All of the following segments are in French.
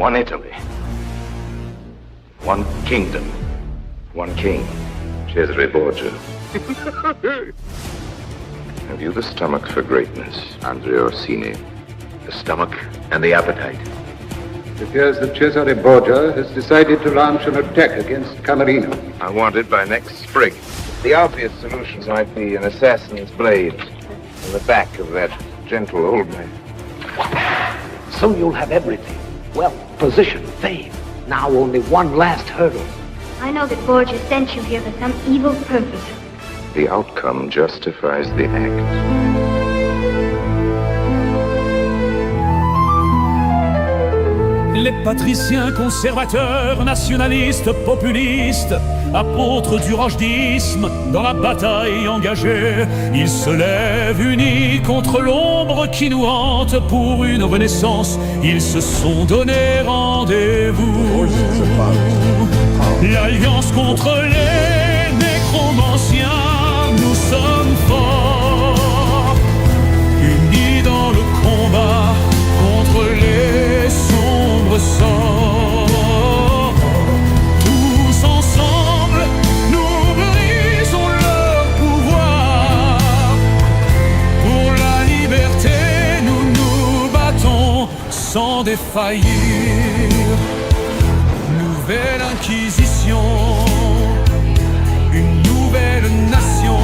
One Italy. One kingdom. One king. Cesare Borgia. Have you the stomach for greatness, Andrea Orsini? The stomach and the appetite. It appears that Cesare Borgia has decided to launch an attack against Camerino. I want it by next spring. The obvious solutions might be an assassin's blade in the back of that gentle old man. Soon you'll have everything. Wealth, position, fame. Now only one last hurdle. I know that Borgia sent you here for some evil purpose. The outcome justifies the act. Les patriciens conservateurs, nationalistes, populistes, apôtres du rochdisme, dans la bataille engagée, ils se lèvent unis contre l'ombre qui nous hante pour une renaissance. Ils se sont donné rendez-vous. L'alliance contre les nécromanciens, nous sommes forts, unis dans le combat contre les sombres sorts. Tous ensemble, nous brisons leur pouvoir. Pour la liberté, nous nous battons sans défaillir. Nouvelle inquisition, une nouvelle nation,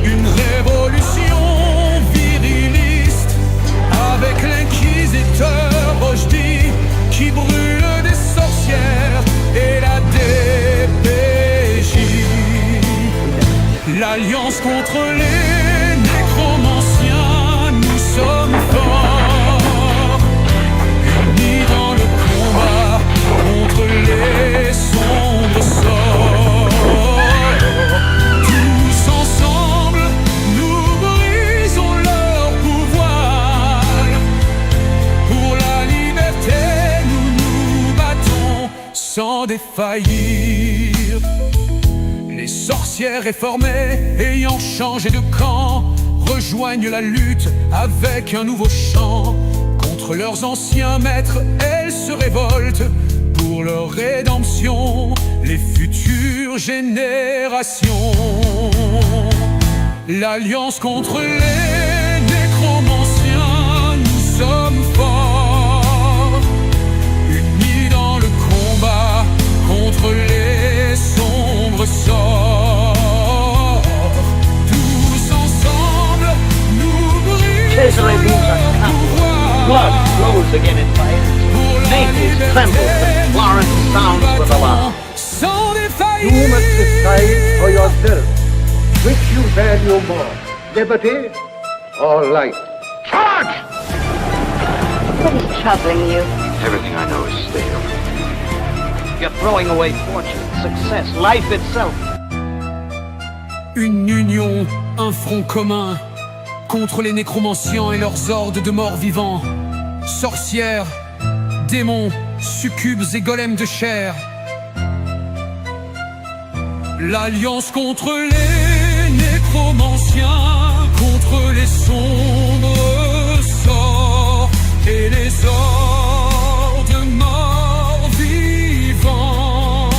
une révolution viriliste avec l'inquisiteur Rochdy qui brûle des sorcières et la DPJ. L'alliance contre les nécromanciens, nous sommes forts, unis dans le combat contre les sombres sorts. Tous ensemble, nous brisons leur pouvoir. Pour la liberté, nous nous battons sans défaillir. Les sorcières réformées, ayant changé de camp, rejoignent la lutte avec un nouveau chant. Contre leurs anciens maîtres, elles se révoltent pour leur rédemption, les futures générations. L'alliance contre les nécromanciens, nous sommes forts, unis dans le combat contre les sombres sorts. Tous ensemble, nous brisons leur pouvoir. Blood flows again in fire. Naples trembles and Florence sounds with alarm. Sans défaillir. You must decide for yourself which you value more, liberty or life. Charge! What is troubling you? Everything I know is stale. You're throwing away fortune, success, life itself. Une union, un front commun contre les nécromanciens et leurs hordes de morts vivants. Sorcières, démons, succubes et golems de chair. L'alliance contre les nécromanciens, contre les sombres sorts et les hordes morts vivants.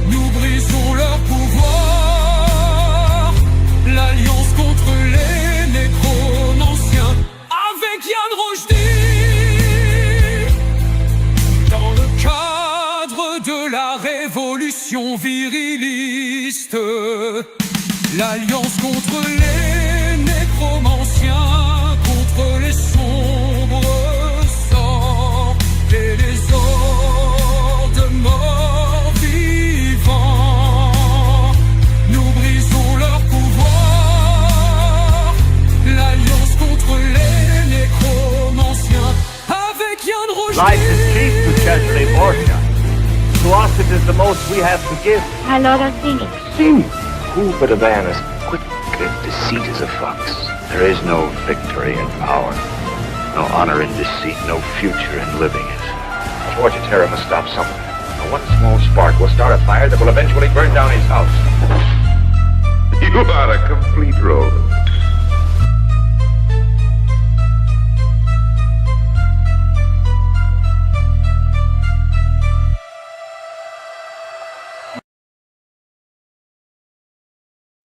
Nous brisons leur pouvoir. L'alliance contre les nécromanciens avec Yann Rochdy. Dans le cadre de la révolution viriliste, l'alliance contre les nécromanciens, contre les sombres sorts et les hordes morts vivants. Nous brisons leur pouvoir. L'alliance contre les nécromanciens avec Yann Rochdy. Life is cheap to Cesare Borgia. To us it is the most we have to give. My Lord Orsini. Sin. Who but a man as quick as deceit as a fox? There is no victory in power, no honor in deceit, no future in living it. Borgia Terra must stop somewhere. Now, one small spark will start a fire that will eventually burn down his house. You are a complete rogue.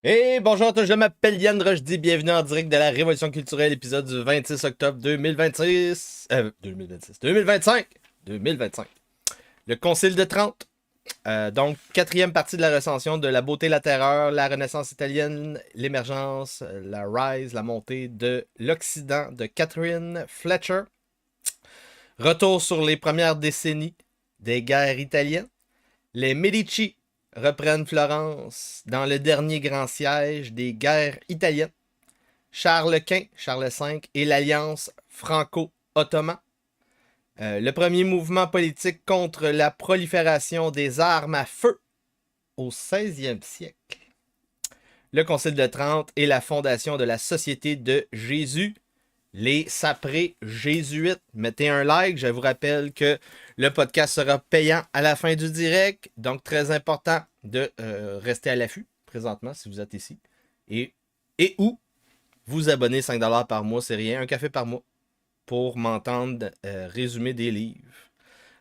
Et bonjour à tous, je m'appelle Yann Rochdy, bienvenue en direct de la Révolution culturelle, épisode du 26 octobre 2026. 2025. Le Concile de Trente. Donc, quatrième partie de la recension de la beauté, la terreur, la Renaissance italienne, l'émergence, la rise, la montée de l'Occident de Catherine Fletcher. Retour sur les premières décennies des guerres italiennes. Les Medici reprennent Florence dans le dernier grand siège des guerres italiennes. Charles Quint, Charles V et l'alliance franco-ottoman. Le premier mouvement politique contre la prolifération des armes à feu au 16e siècle. Le Concile de Trente et la fondation de la Société de Jésus. Les saprés jésuites. Mettez un like. Je vous rappelle que le podcast sera payant à la fin du direct. Donc, très important de rester à l'affût présentement si vous êtes ici. Et où vous abonner 5$ par mois, c'est rien. Un café par mois pour m'entendre résumer des livres.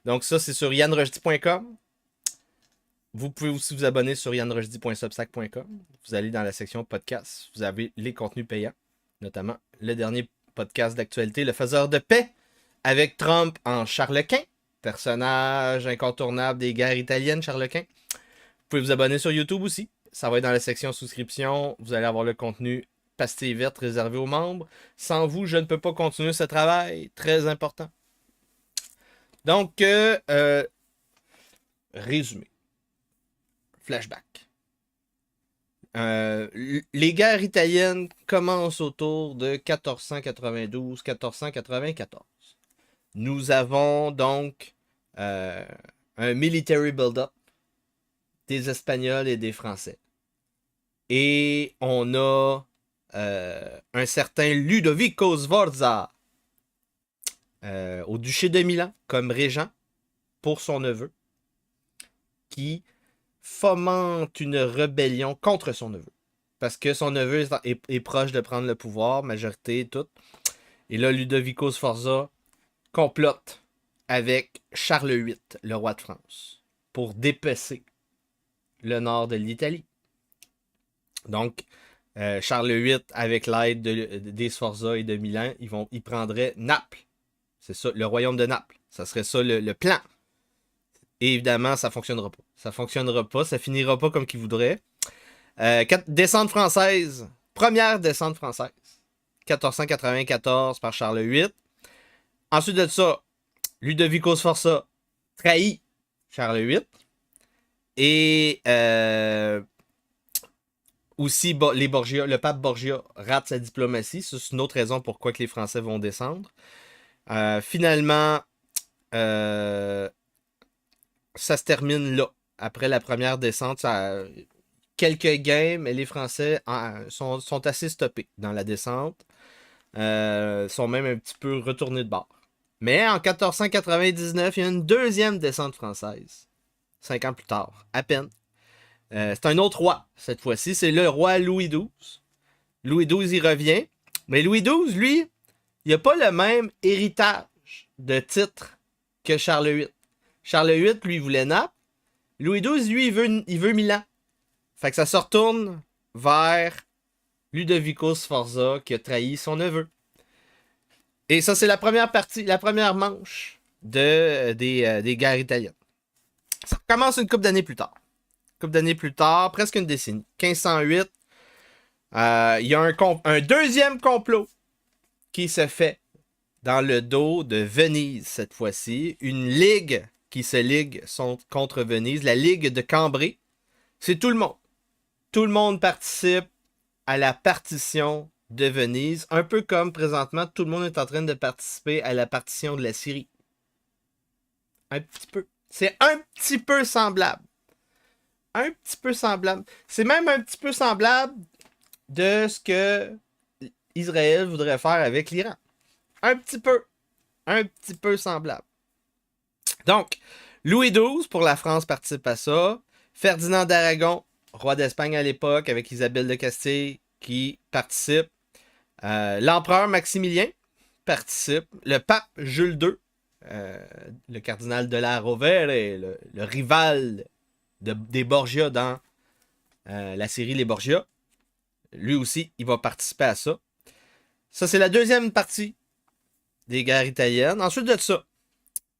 Donc, ça, c'est sur yannrochdy.com. Vous pouvez aussi vous abonner sur yannrochdy.substack.com. Vous allez dans la section podcast. Vous avez les contenus payants, notamment le dernier podcast d'actualité, Le Faiseur de paix, avec Trump en Charles Quint, personnage incontournable des guerres italiennes, Charles Quint. Vous pouvez vous abonner sur YouTube aussi. Ça va être dans la section souscription. Vous allez avoir le contenu pastille verte réservé aux membres. Sans vous, je ne peux pas continuer ce travail. Très important. Donc, résumé. Flashback. Les guerres italiennes commencent autour de 1492-1494. Nous avons donc un military build-up des Espagnols et des Français. Et on a un certain Ludovico Sforza au duché de Milan comme régent pour son neveu qui fomente une rébellion contre son neveu. Parce que son neveu est proche de prendre le pouvoir, majorité et tout. Et là, Ludovico Sforza complote avec Charles VIII, le roi de France, pour dépecer le nord de l'Italie. Donc, Charles VIII, avec l'aide des Sforza et de Milan, ils prendraient Naples. C'est ça, le royaume de Naples. Ça serait ça le plan. Et évidemment, ça ne fonctionnera pas. Ça ne fonctionnera pas, ça finira pas comme qu'ils voudraient. Descente française. Première descente française. 1494 par Charles VIII. Ensuite de ça, Ludovico Sforza trahit Charles VIII. Et aussi, les Borgia, le pape Borgia rate sa diplomatie. Ça, c'est une autre raison pourquoi que les Français vont descendre. Finalement, ça se termine là. Après la première descente, quelques gains, mais les Français sont assez stoppés dans la descente. Sont même un petit peu retournés de bord. Mais en 1499, il y a une deuxième descente française. 5 ans plus tard, à peine. C'est un autre roi, cette fois-ci. C'est le roi Louis XII. Louis XII, il revient. Mais Louis XII, lui, il n'a pas le même héritage de titre que Charles VIII. Charles VIII, lui, il voulait Naples. Louis XII, lui, il veut Milan. Fait que ça se retourne vers Ludovico Sforza qui a trahi son neveu. Et ça, c'est la première partie, la première manche des guerres italiennes. Ça commence une couple d'années plus tard. Presque une décennie. 1508. Il y a un deuxième complot qui se fait dans le dos de Venise cette fois-ci. Une ligue qui se ligue contre Venise. La Ligue de Cambrai. C'est tout le monde. Tout le monde participe à la partition de Venise. Un peu comme présentement, tout le monde est en train de participer à la partition de la Syrie. Un petit peu. C'est un petit peu semblable. C'est même un petit peu semblable de ce que Israël voudrait faire avec l'Iran. Un petit peu semblable. Donc, Louis XII, pour la France, participe à ça. Ferdinand d'Aragon, roi d'Espagne à l'époque, avec Isabelle de Castille, qui participe. L'empereur Maximilien participe. Le pape Jules II, le cardinal de la Rovere, le rival des Borgia dans la série Les Borgia, lui aussi, il va participer à ça. Ça, c'est la deuxième partie des guerres italiennes. Ensuite de ça,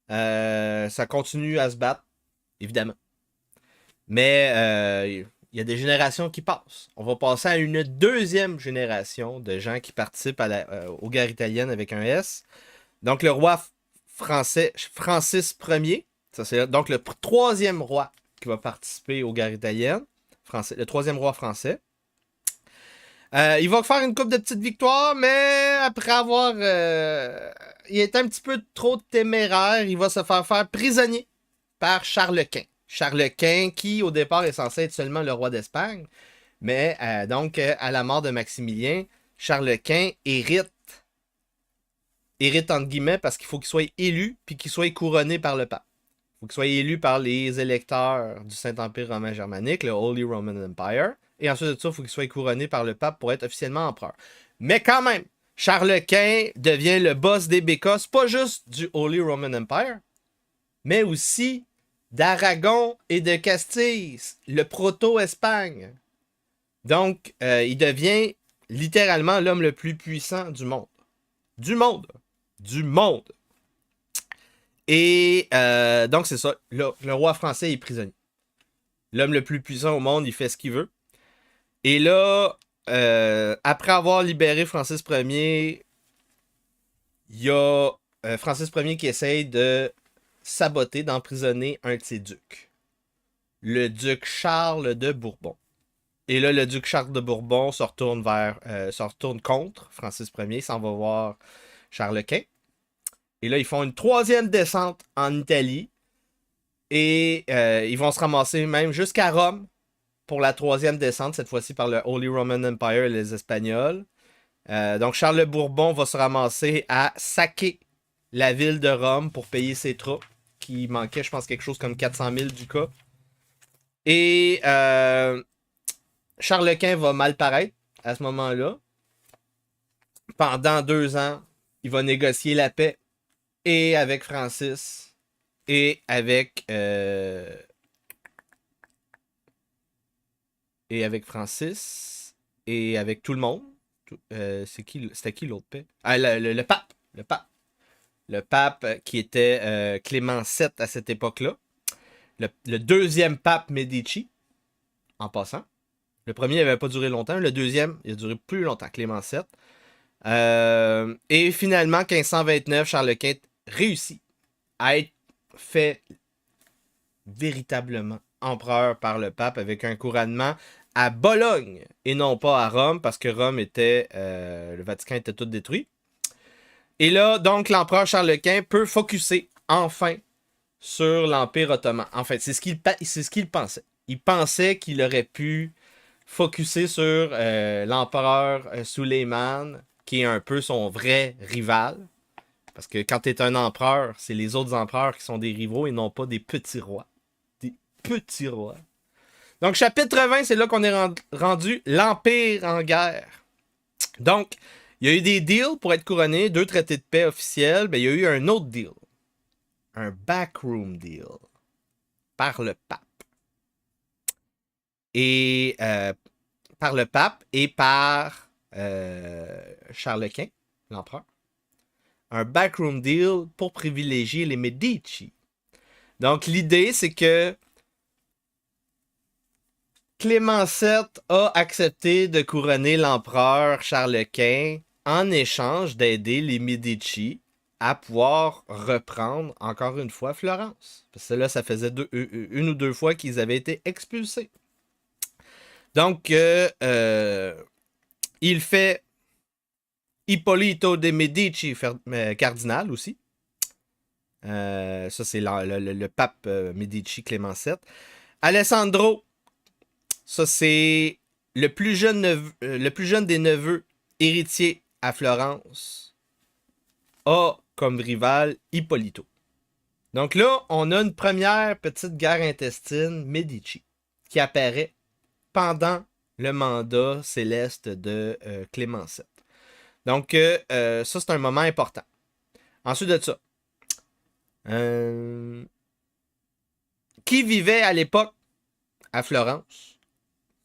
ça continue à se battre, évidemment. Mais il y a des générations qui passent. On va passer à une deuxième génération de gens qui participent aux guerres italiennes avec un S. Donc, le roi français, Francis Ier, ça c'est donc le troisième roi qui va participer aux guerres italiennes, le troisième roi français. Il va faire une couple de petites victoires, mais après avoir... il est un petit peu trop téméraire, il va se faire prisonnier par Charles Quint. Charles Quint, qui au départ est censé être seulement le roi d'Espagne, mais donc à la mort de Maximilien, Charles Quint hérite entre guillemets parce qu'il faut qu'il soit élu puis qu'il soit couronné par le pape. Il faut qu'il soit élu par les électeurs du Saint-Empire romain germanique, le Holy Roman Empire, et ensuite de ça, il faut qu'il soit couronné par le pape pour être officiellement empereur. Mais quand même, Charles Quint devient le boss des Bécosses, pas juste du Holy Roman Empire, mais aussi d'Aragon et de Castille, le proto-Espagne. Donc, il devient littéralement l'homme le plus puissant du monde. Du monde! Du monde! Et donc, c'est ça. Le roi français est prisonnier. L'homme le plus puissant au monde, il fait ce qu'il veut. Et là, après avoir libéré Francis Ier, il y a Francis Ier qui essaye de saboter, d'emprisonner un de ses ducs. Le duc Charles de Bourbon. Et là, le duc Charles de Bourbon se retourne contre Francis Ier, s'en va voir Charles Quint. Et là, ils font une troisième descente en Italie. Et ils vont se ramasser même jusqu'à Rome pour la troisième descente, cette fois-ci par le Holy Roman Empire et les Espagnols. Donc, Charles de Bourbon va se ramasser à saquer la ville de Rome pour payer ses troupes, qui manquait, je pense, quelque chose comme 400 000 ducats. Et Charles Quint va mal paraître à ce moment-là. Pendant 2 ans, il va négocier la paix et avec Francis et avec Francis et avec tout le monde. C'était qui l'autre paix? Ah, le pape. Le pape qui était Clément VII à cette époque-là. Le deuxième pape Medici, en passant. Le premier n'avait pas duré longtemps. Le deuxième, il a duré plus longtemps, Clément VII. Et finalement, 1529, Charles Quint réussit à être fait véritablement empereur par le pape avec un couronnement à Bologne et non pas à Rome parce que Rome était... le Vatican était tout détruit. Et là, donc, l'empereur Charles Quint peut focusser enfin sur l'Empire ottoman. En fait, c'est ce qu'il pensait. Il pensait qu'il aurait pu focusser sur l'empereur Suleiman, qui est un peu son vrai rival. Parce que quand tu es un empereur, c'est les autres empereurs qui sont des rivaux et non pas des petits rois. Des petits rois. Donc, chapitre 20, c'est là qu'on est rendu l'Empire en guerre. Donc, il y a eu des deals pour être couronné, 2 traités de paix officiels. Ben, il y a eu un autre deal. Un backroom deal. Par le pape. Et par le pape et par Charles Quint, l'empereur. Un backroom deal pour privilégier les Medici. Donc, l'idée, c'est que Clément VII a accepté de couronner l'empereur Charles Quint en échange d'aider les Medici à pouvoir reprendre, encore une fois, Florence. Parce que là, ça faisait 1 ou 2 fois qu'ils avaient été expulsés. Donc, il fait Ippolito de Medici cardinal aussi. Ça, c'est le pape Medici Clément VII. Alessandro, ça, c'est le plus jeune des neveux héritiers à Florence, a comme rival Ippolito. Donc là, on a une première petite guerre intestine Medici qui apparaît pendant le mandat céleste de Clément VII. Donc, ça, c'est un moment important. Ensuite de ça, qui vivait à l'époque à Florence,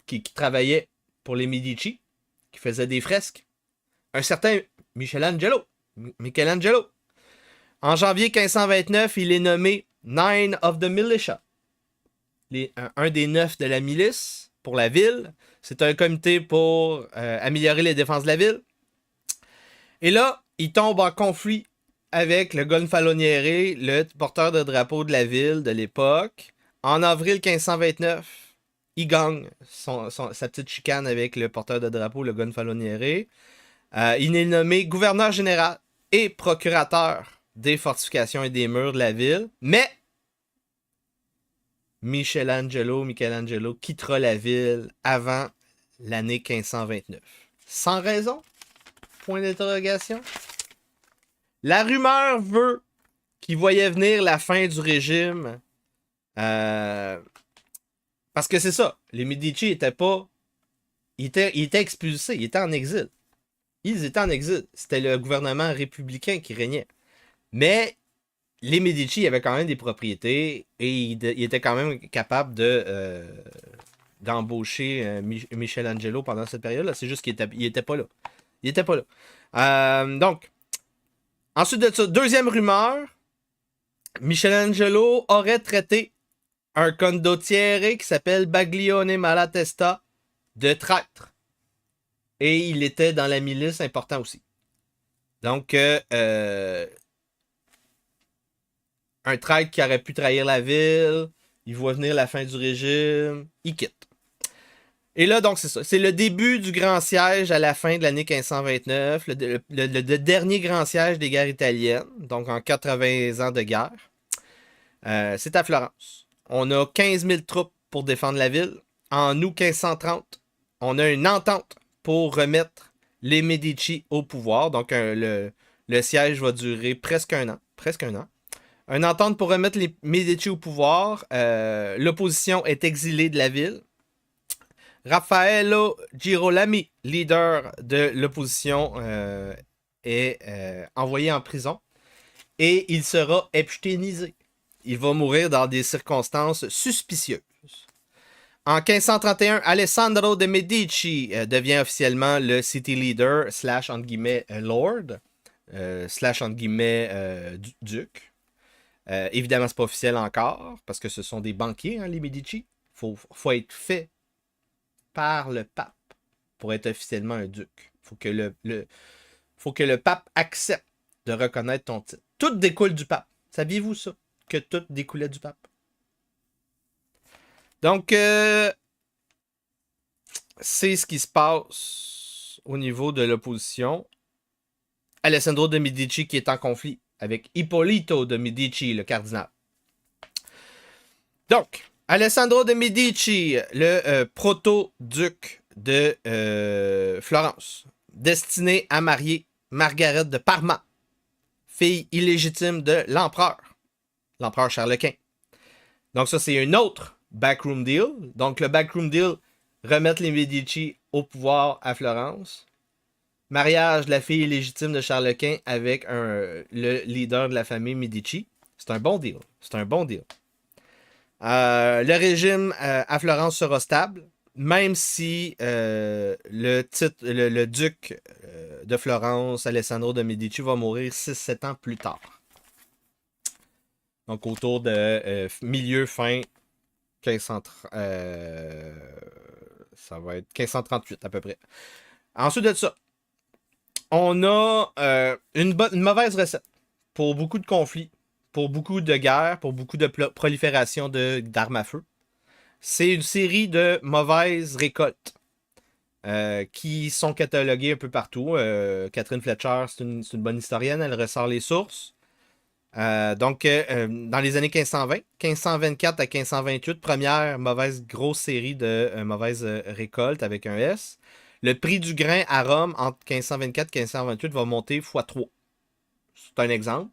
qui travaillait pour les Medici, qui faisait des fresques. Un certain Michelangelo. En janvier 1529, il est nommé Nine of the Militia. Un des 9 de la milice pour la ville. C'est un comité pour améliorer les défenses de la ville. Et là, il tombe en conflit avec le Gonfaloniere, le porteur de drapeau de la ville de l'époque. En avril 1529, il gagne sa petite chicane avec le porteur de drapeau, le Gonfaloniere. Il est nommé gouverneur général et procurateur des fortifications et des murs de la ville. Mais Michelangelo quittera la ville avant l'année 1529. Sans raison? Point d'interrogation. La rumeur veut qu'il voyait venir la fin du régime. Parce que c'est ça. Les Medici étaient pas... Ils étaient expulsés. Ils étaient en exil. Ils étaient en exil. C'était le gouvernement républicain qui régnait. Mais les Medici avaient quand même des propriétés et ils étaient quand même capables d'embaucher Michelangelo pendant cette période-là. C'est juste qu'il était pas là. Il était pas là. Donc, ensuite de ça, deuxième rumeur, Michelangelo aurait traité un condottiere qui s'appelle Baglione Malatesta de traître. Et il était dans la milice important aussi. Donc, un traître qui aurait pu trahir la ville, il voit venir la fin du régime, il quitte. Et là, donc, c'est ça. C'est le début du grand siège à la fin de l'année 1529, le dernier grand siège des guerres italiennes, donc en 80 ans de guerre. C'est à Florence. On a 15 000 troupes pour défendre la ville. En août 1530, on a une entente pour remettre les Medici au pouvoir. Donc, le siège va durer presque un an. Une entente pour remettre les Medici au pouvoir. L'opposition est exilée de la ville. Raffaello Girolami, leader de l'opposition, est envoyé en prison. Et il sera epsteinisé. Il va mourir dans des circonstances suspicieuses. En 1531, Alessandro de Medici devient officiellement le city leader, / entre guillemets lord, / entre guillemets duc. Évidemment, c'est pas officiel encore, parce que ce sont des banquiers, hein, les Medici. Faut être fait par le pape pour être officiellement un duc. Faut que le pape accepte de reconnaître ton titre. Tout découle du pape. Saviez-vous ça? Que tout découlait du pape. Donc, c'est ce qui se passe au niveau de l'opposition. Alessandro de Medici qui est en conflit avec Ippolito de Medici, le cardinal. Donc, Alessandro de Medici, le proto-duc de Florence, destiné à marier Margaret de Parma, fille illégitime de l'empereur Charles Quint. Donc ça, c'est un autre backroom deal. Donc le backroom deal, remettre les Medici au pouvoir à Florence. Mariage de la fille illégitime de Charles Quint avec le leader de la famille Medici. C'est un bon deal. Le régime à Florence sera stable, même si le duc de Florence, Alessandro de Medici, va mourir 6-7 ans plus tard. Donc autour de fin 1530, ça va être 1538 à peu près. Ensuite de ça, on a une mauvaise recette pour beaucoup de conflits, pour beaucoup de guerres, pour beaucoup de prolifération d'armes à feu. C'est une série de mauvaises récoltes qui sont cataloguées un peu partout. Catherine Fletcher, c'est une bonne historienne, elle ressort les sources. Donc, dans les années 1520, 1524 à 1528, première grosse série de mauvaises récoltes avec un S. Le prix du grain à Rome entre 1524 et 1528 va monter x3. C'est un exemple.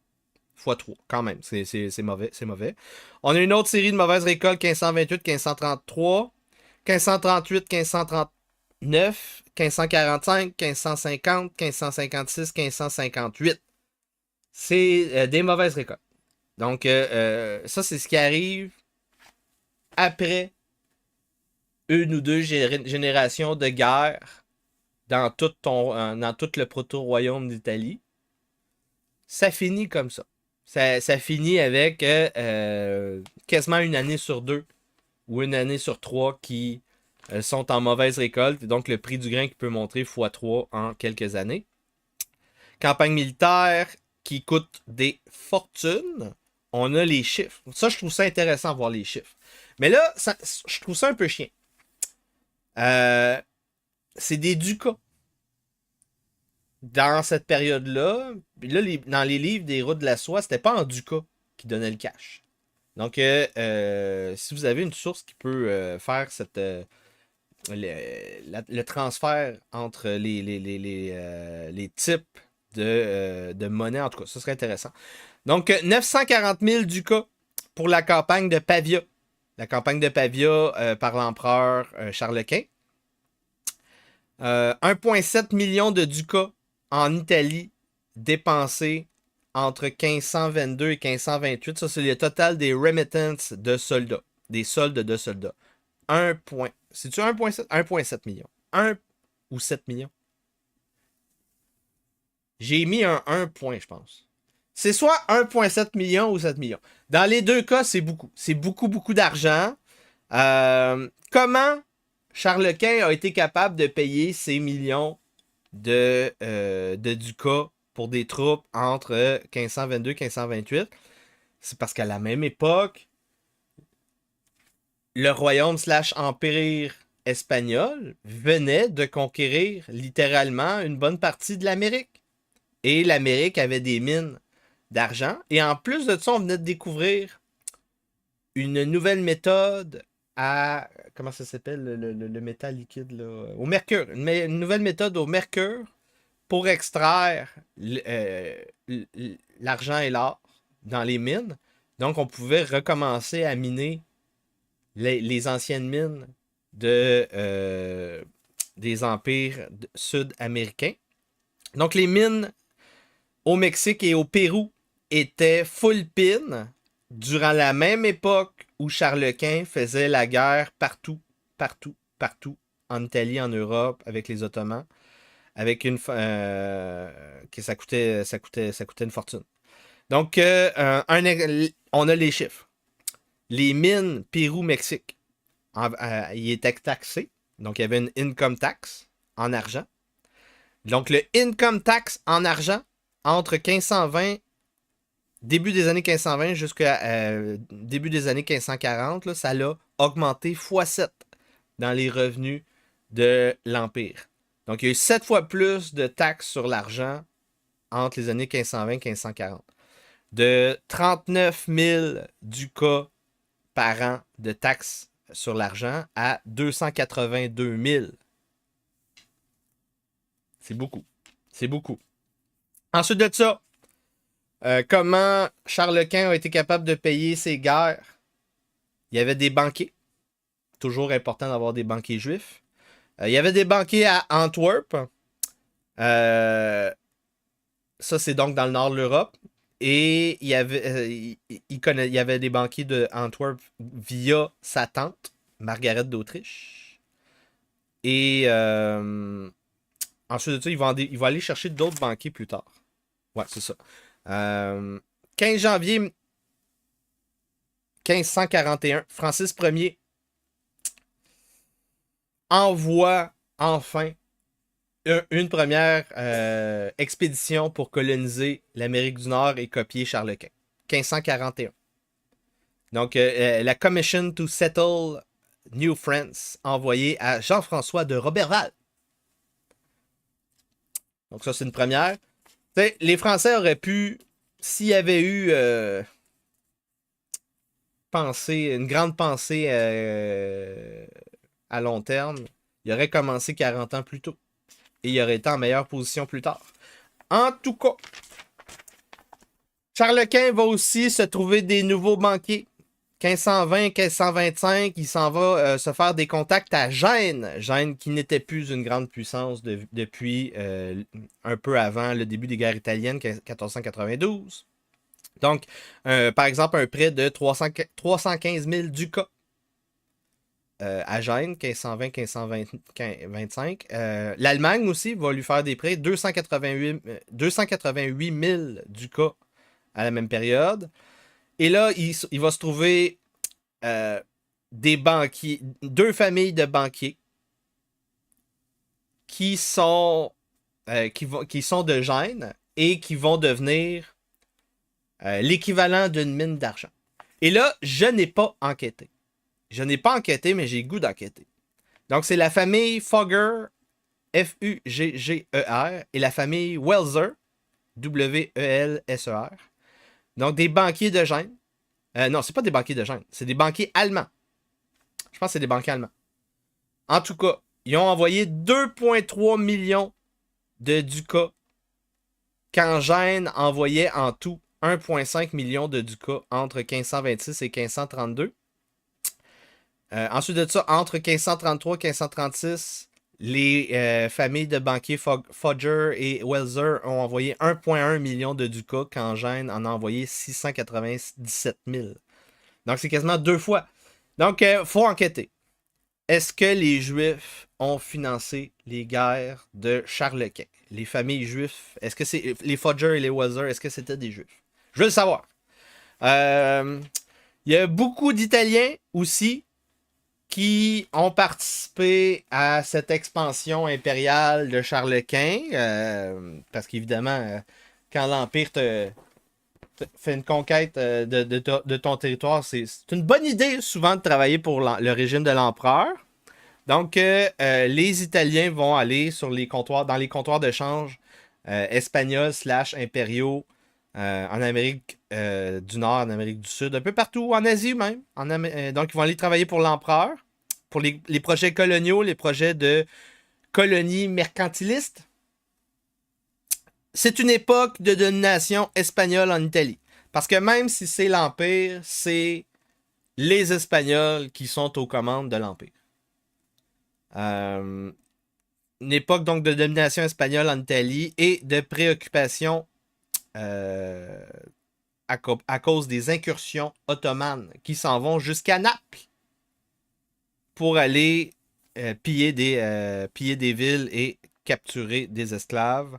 x3, quand même. C'est mauvais. On a une autre série de mauvaises récoltes, 1528, 1533, 1538, 1539, 1545, 1550, 1556, 1558. C'est des mauvaises récoltes. Donc, ça, c'est ce qui arrive après une ou deux générations de guerre dans tout le proto-royaume d'Italie. Ça finit comme ça. Ça finit avec quasiment une année sur 2 ou une année sur 3 qui sont en mauvaise récolte. Et donc, le prix du grain qui peut monter x3 en quelques années. Campagne militaire qui coûte des fortunes. On a les chiffres. Ça, je trouve ça intéressant de voir les chiffres. Mais là, je trouve ça un peu chiant. C'est des ducats. Dans cette période-là, puis là, dans les livres des routes de la soie, c'était pas en ducat qui donnait le cash. Donc, si vous avez une source qui peut faire le transfert entre les types de monnaie, en tout cas, ça serait intéressant. Donc, 940 000 ducats pour la campagne de Pavia. La campagne de Pavia par l'empereur Charles Quint. 1,7 million de ducats en Italie dépensés entre 1522 et 1528. Ça, c'est le total des remittances de soldats. Des soldes de soldats. C'est-tu 1,7? 1,7 million. 1 ou 7 millions? J'ai mis un 1 point, je pense. C'est soit 1,7 million ou 7 millions. Dans les deux cas, c'est beaucoup. C'est beaucoup, beaucoup d'argent. Comment Charles Quint a été capable de payer ces millions de ducats pour des troupes entre 1522 et 1528? C'est parce qu'à la même époque, le royaume / empire espagnol venait de conquérir littéralement une bonne partie de l'Amérique. Et l'Amérique avait des mines d'argent. Et en plus de ça, on venait de découvrir une nouvelle méthode à... Comment ça s'appelle, le métal liquide, là? Au mercure. Une nouvelle méthode au mercure pour extraire l'argent et l'or dans les mines. Donc, on pouvait recommencer à miner les anciennes mines des empires sud-américains. Donc, les mines au Mexique et au Pérou étaient full pin durant la même époque où Charles Quint faisait la guerre partout en Italie, en Europe, avec les Ottomans, avec que ça coûtait une fortune. Donc, on a les chiffres. Les mines Pérou-Mexique, ils étaient taxés. Donc, il y avait une income tax en argent. Donc, le income tax en argent, entre 1520, début des années 1520 jusqu'à début des années 1540, là, ça l'a augmenté x7 dans les revenus de l'Empire. Donc, il y a eu 7 fois plus de taxes sur l'argent entre les années 1520 et 1540. De 39 000 ducats par an de taxes sur l'argent à 282 000. C'est beaucoup. C'est beaucoup. Ensuite de ça, comment Charles Quint a été capable de payer ses guerres? Il y avait des banquiers. Toujours important d'avoir des banquiers juifs. Il y avait des banquiers à Antwerp. Ça, c'est donc dans le nord de l'Europe. Et il y avait des banquiers de Antwerp via sa tante, Margaret d'Autriche. Et ensuite de ça, il va aller chercher d'autres banquiers plus tard. Ouais, c'est ça. 15 janvier 1541, Francis Ier envoie enfin une première expédition pour coloniser l'Amérique du Nord et copier Charles Quint. 1541. Donc, la Commission to Settle New France envoyée à Jean-François de Roberval. Donc, ça, c'est une première. T'sais, les Français auraient pu, s'il y avait eu une grande pensée à long terme, il aurait commencé 40 ans plus tôt. Et il aurait été en meilleure position plus tard. En tout cas, Charles Quint va aussi se trouver des nouveaux banquiers. 1520-1525, il s'en va se faire des contacts à Gênes. Gênes qui n'était plus une grande puissance depuis un peu avant le début des guerres italiennes, 1492. Donc, par exemple, un prêt de 315 000 ducats à Gênes, 1520-1525. L'Allemagne aussi va lui faire des prêts, 288 000 ducats à la même période. Et là, il va se trouver des banquiers, deux familles de banquiers qui sont de Gênes et qui vont devenir l'équivalent d'une mine d'argent. Et là, je n'ai pas enquêté. Je n'ai pas enquêté, mais j'ai le goût d'enquêter. Donc, c'est la famille Fugger, F-U-G-G-E-R, et la famille Welser, W-E-L-S-E-R. Donc, des banquiers de Gênes. Non, c'est pas des banquiers de Gênes, c'est des banquiers allemands. Je pense que c'est des banquiers allemands. En tout cas, ils ont envoyé 2,3 millions de ducats quand Gênes envoyait en tout 1,5 million de ducats entre 1526 et 1532. Ensuite de ça, entre 1533 et 1536, les familles de banquiers Fugger et Welser ont envoyé 1,1 million de ducats quand Gênes en a envoyé 697 000. Donc, c'est quasiment 2 fois. Donc, il faut enquêter. Est-ce que les Juifs ont financé les guerres de Charles Quint? Les familles juives, est-ce que c'est les Fugger et les Welser, est-ce que c'était des Juifs? Je veux le savoir. Il y a beaucoup d'Italiens aussi qui ont participé à cette expansion impériale de Charles Quint. Parce qu'évidemment, quand l'Empire te fait une conquête de ton territoire, c'est une bonne idée souvent de travailler pour le régime de l'empereur. Donc, les Italiens vont aller dans les comptoirs de change espagnols / impériaux en Amérique du Nord, en Amérique du Sud, un peu partout, en Asie même. Donc, ils vont aller travailler pour l'empereur, pour les projets coloniaux, les projets de colonies mercantilistes. C'est une époque de domination espagnole en Italie. Parce que même si c'est l'Empire, c'est les Espagnols qui sont aux commandes de l'Empire. Une époque donc de domination espagnole en Italie et de préoccupation à cause des incursions ottomanes qui s'en vont jusqu'à Naples pour aller piller des villes et capturer des esclaves.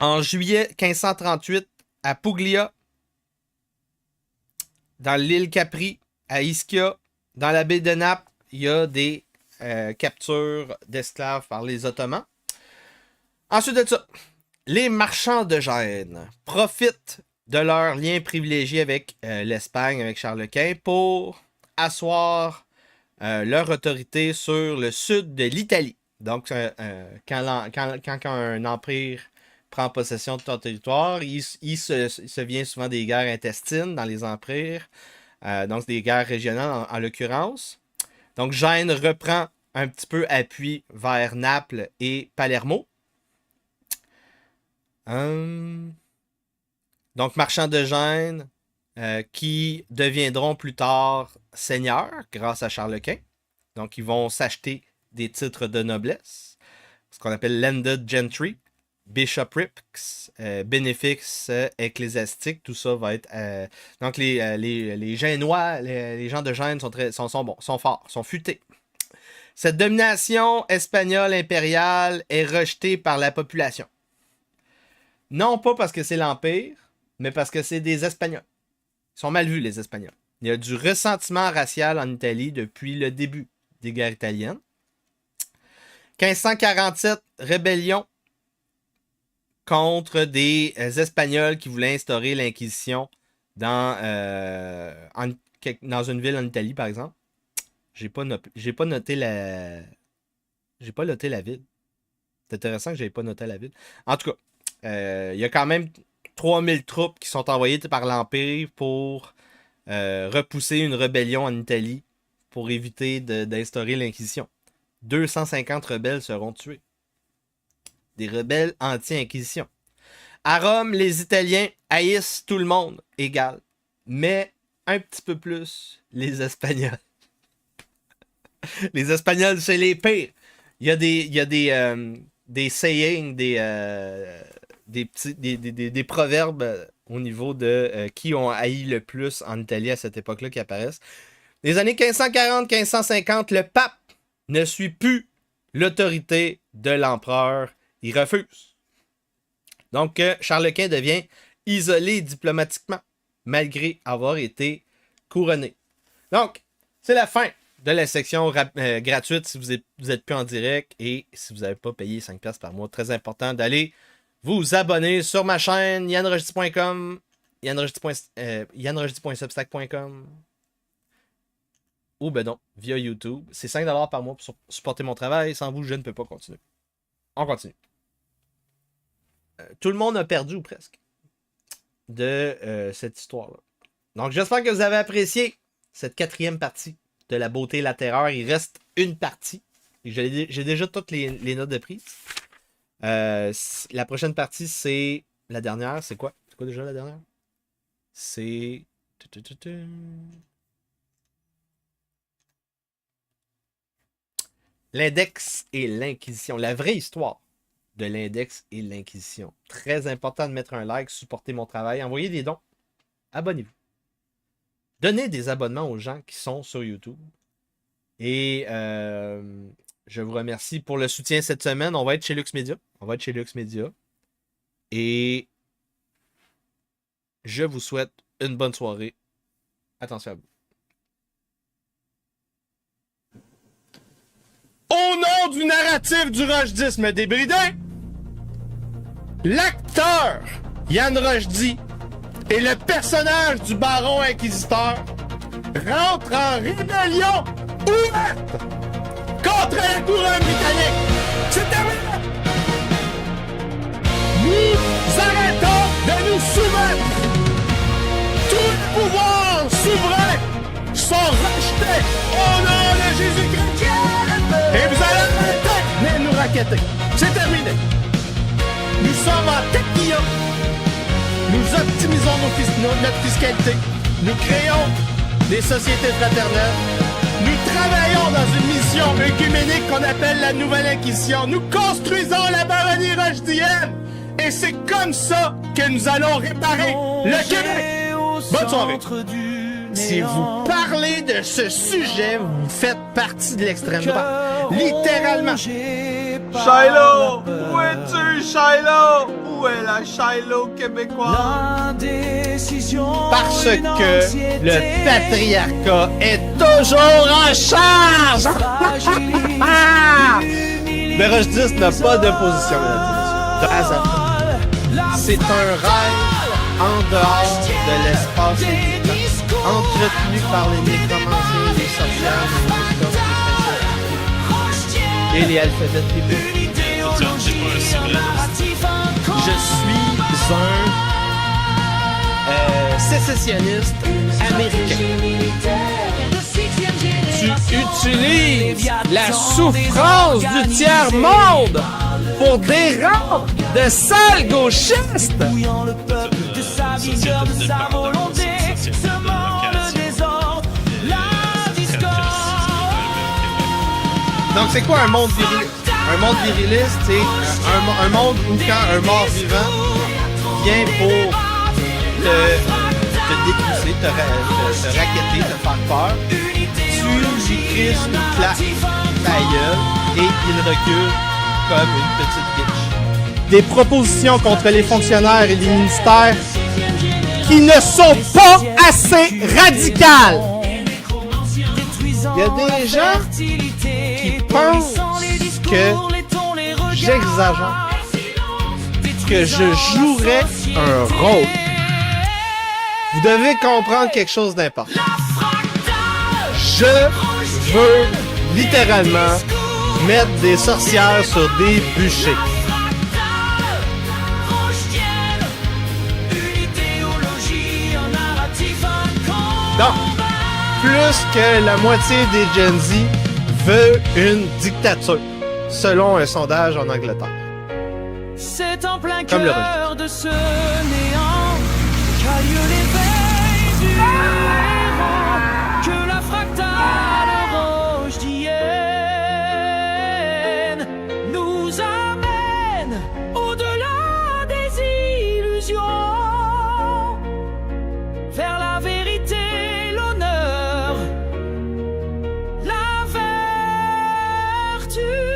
En juillet 1538, à Puglia, dans l'île Capri, à Ischia, dans la baie de Naples, il y a des captures d'esclaves par les Ottomans. Ensuite de ça, les marchands de Gênes profitent de leur lien privilégié avec l'Espagne, avec Charles Quint, pour asseoir leur autorité sur le sud de l'Italie. Donc, quand un empire prend possession de ton territoire, il se vient souvent des guerres intestines dans les empires, donc des guerres régionales en l'occurrence. Donc, Gênes reprend un petit peu appui vers Naples et Palermo. Donc, marchands de Gênes qui deviendront plus tard seigneurs grâce à Charles Quint. Donc, ils vont s'acheter des titres de noblesse, ce qu'on appelle landed gentry, bishoprics, bénéfices ecclésiastiques, tout ça va être... donc, les Génois, les gens de Gênes sont bons, sont forts, sont futés. Cette domination espagnole impériale est rejetée par la population. Non pas parce que c'est l'Empire, mais parce que c'est des Espagnols. Ils sont mal vus, les Espagnols. Il y a du ressentiment racial en Italie depuis le début des guerres italiennes. 1547, rébellion contre des Espagnols qui voulaient instaurer l'Inquisition dans une ville en Italie, par exemple. J'ai pas noté la ville. C'est intéressant que j'avais pas noté la ville. En tout cas, il y a quand même 3000 troupes qui sont envoyées par l'Empire pour repousser une rébellion en Italie pour éviter d'instaurer l'Inquisition. 250 rebelles seront tués. Des rebelles anti-Inquisition. À Rome, les Italiens haïssent tout le monde égal, mais un petit peu plus les Espagnols. Les Espagnols, c'est les pires. Il y a des sayings, des proverbes au niveau de qui ont haï le plus en Italie à cette époque-là qui apparaissent. Les années 1540-1550, le pape ne suit plus l'autorité de l'empereur. Il refuse. Donc, Charles Quint devient isolé diplomatiquement, malgré avoir été couronné. Donc, c'est la fin de la section gratuite si vous êtes plus en direct et si vous n'avez pas payé 5$ par mois. Très important d'aller vous abonner sur ma chaîne yanrojdi.com, yanrojdi.substack.com ou ben non, via YouTube. C'est 5$ par mois pour supporter mon travail. Sans vous, je ne peux pas continuer. On continue. Tout le monde a perdu ou presque de cette histoire-là. Donc, j'espère que vous avez apprécié cette 4e partie de La beauté et la terreur. Il reste une partie. J'ai déjà toutes les notes de prise. La prochaine partie, c'est la dernière. C'est quoi? C'est quoi déjà la dernière? C'est... L'index et l'Inquisition. La vraie histoire de l'index et l'Inquisition. Très important de mettre un like, supporter mon travail, envoyer des dons. Abonnez-vous. Donnez des abonnements aux gens qui sont sur YouTube. Et je vous remercie pour le soutien cette semaine. On va être chez Lux Media. Et je vous souhaite une bonne soirée. Attention à vous. Au nom du narratif du rojdisme débridé, l'acteur Yann Rojdi et le personnage du baron inquisiteur rentrent en rébellion ouverte contre la couronne britannique. C'est terminé! Nous arrêtons de nous soumettre. Tous les pouvoirs souverains sont rejetés au nom de Jésus-Christ. Et vous allez arrêter de nous raqueter. C'est terminé. Nous sommes en taquilla. Nous optimisons notre fiscalité. Nous créons des sociétés fraternelles. Nous travaillons dans une mission œcuménique qu'on appelle la Nouvelle Inquisition. Nous construisons la baronnie rojdienne. Et c'est comme ça que nous allons réparer le Québec. Bonne soirée. Si vous parlez de ce sujet, vous faites partie de l'extrême droite. Littéralement. Shiloh! Où es-tu, Shiloh? Où est la Shiloh québécoise? Parce que le patriarcat est toujours en charge! Le rojdisme n'a pas de position, mesdames et messieurs. C'est un rêve en dehors de l'espace entretenu par les nécromanciens, les sorcières, les et les alphabets tribus. Je suis un sécessionniste américain. Tu utilises la souffrance du tiers-monde pour des rangs de sales gauchistes. Donc c'est quoi un monde viriliste? Un monde viriliste, c'est un monde où quand un mort vivant vient pour te détrousser, te raqueter, te faire peur, tu lui crisses une claque ta gueule et il recule comme une petite bitch. Des propositions contre les fonctionnaires et les ministères qui ne sont pas assez radicales. Il y a des gens qui pensent que j'exagère, que je jouerais un rôle. Vous devez comprendre quelque chose d'important. Je veux littéralement mettre des sorcières sur des bûchers. Donc, plus que la moitié des Gen Z veut une dictature, selon un sondage en Angleterre. C'est en plein Comme le cœur de ce néant qu'a lieu l'éveil du héros, que la fractale rojdienne nous amène au-delà des illusions, vers la vérité, l'honneur vertu